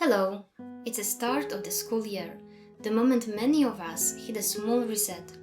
Hello! It's the start of the school year, the moment many of us hit a small reset.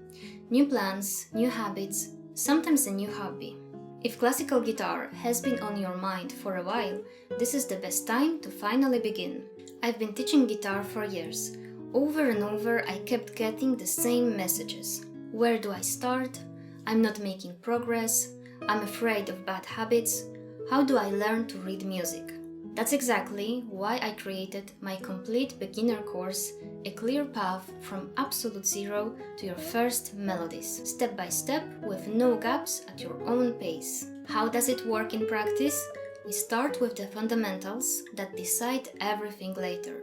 New plans, new habits, sometimes a new hobby. If classical guitar has been on your mind for a while, this is the best time to finally begin. I've been teaching guitar for years. Over and over I kept getting the same messages. Where do I start? I'm not making progress. I'm afraid of bad habits. How do I learn to read music? That's exactly why I created my complete beginner course, a clear path from absolute zero to your first melodies, step by step with no gaps at your own pace. How does it work in practice? We start with the fundamentals that decide everything later.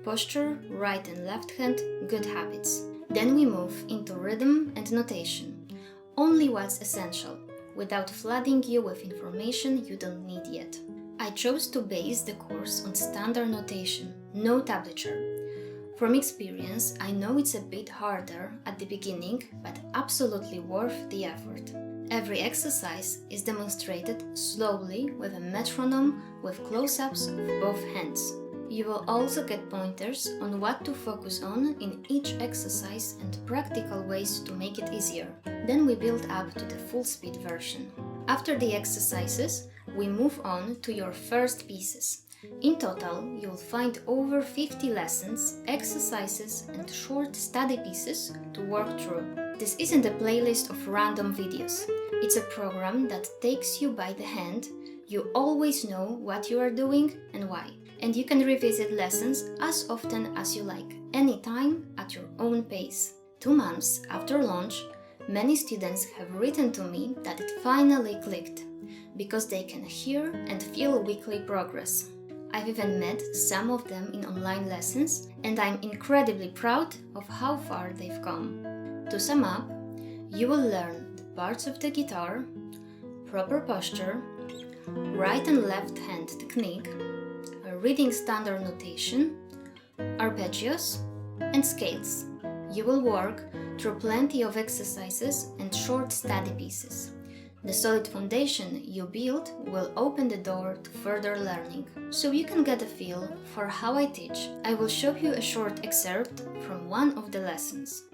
Posture, right and left hand, good habits. Then we move into rhythm and notation. Only what's essential, without flooding you with information you don't need yet. I chose to base the course on standard notation, no tablature. From experience, I know it's a bit harder at the beginning, but absolutely worth the effort. Every exercise is demonstrated slowly with a metronome with close-ups of both hands. You will also get pointers on what to focus on in each exercise and practical ways to make it easier. Then we build up to the full-speed version. After the exercises, we move on to your first pieces. In total, you'll find over 50 lessons, exercises, and short study pieces to work through. This isn't a playlist of random videos. It's a program that takes you by the hand. You always know what you are doing and why. And you can revisit lessons as often as you like, anytime at your own pace. 2 months after launch, many students have written to me that it finally clicked, because they can hear and feel weekly progress. I've even met some of them in online lessons, and I'm incredibly proud of how far they've come. To sum up, you will learn the parts of the guitar, proper posture, right and left hand technique, reading standard notation, arpeggios, and scales. You will work through plenty of exercises and short study pieces. The solid foundation you build will open the door to further learning. So you can get a feel for how I teach, I will show you a short excerpt from one of the lessons.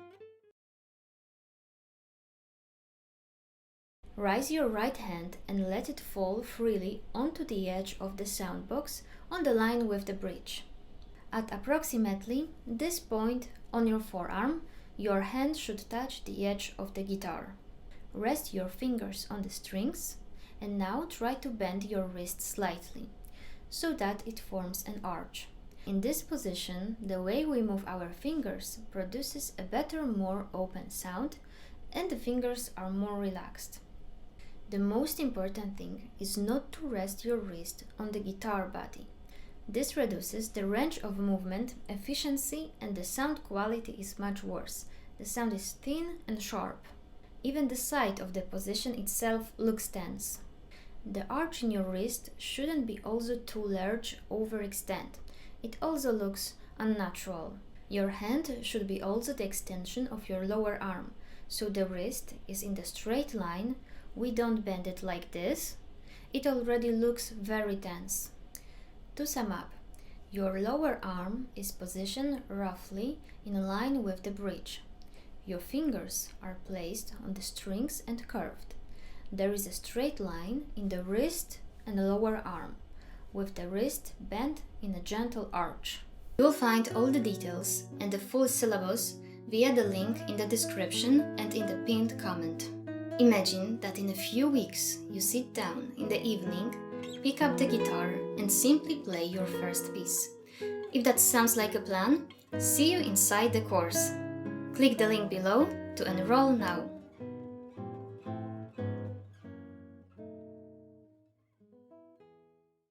Raise your right hand and let it fall freely onto the edge of the soundbox on the line with the bridge. At approximately this point on your forearm, your hand should touch the edge of the guitar. Rest your fingers on the strings and now try to bend your wrist slightly, so that it forms an arch. In this position, the way we move our fingers produces a better, more open sound, and the fingers are more relaxed. The most important thing is not to rest your wrist on the guitar body. This reduces the range of movement, efficiency, and the sound quality is much worse. The sound is thin and sharp. Even the sight of the position itself looks tense. The arch in your wrist shouldn't be also too large overextend. It also looks unnatural. Your hand should be also the extension of your lower arm, so the wrist is in the straight line. We don't bend it like this. It already looks very tense. To sum up, your lower arm is positioned roughly in line with the bridge. Your fingers are placed on the strings and curved. There is a straight line in the wrist and the lower arm, with the wrist bent in a gentle arch. You will find all the details and the full syllabus via the link in the description and in the pinned comment. Imagine that in a few weeks you sit down in the evening, pick up the guitar and simply play your first piece. If that sounds like a plan, see you inside the course. Click the link below to enroll now.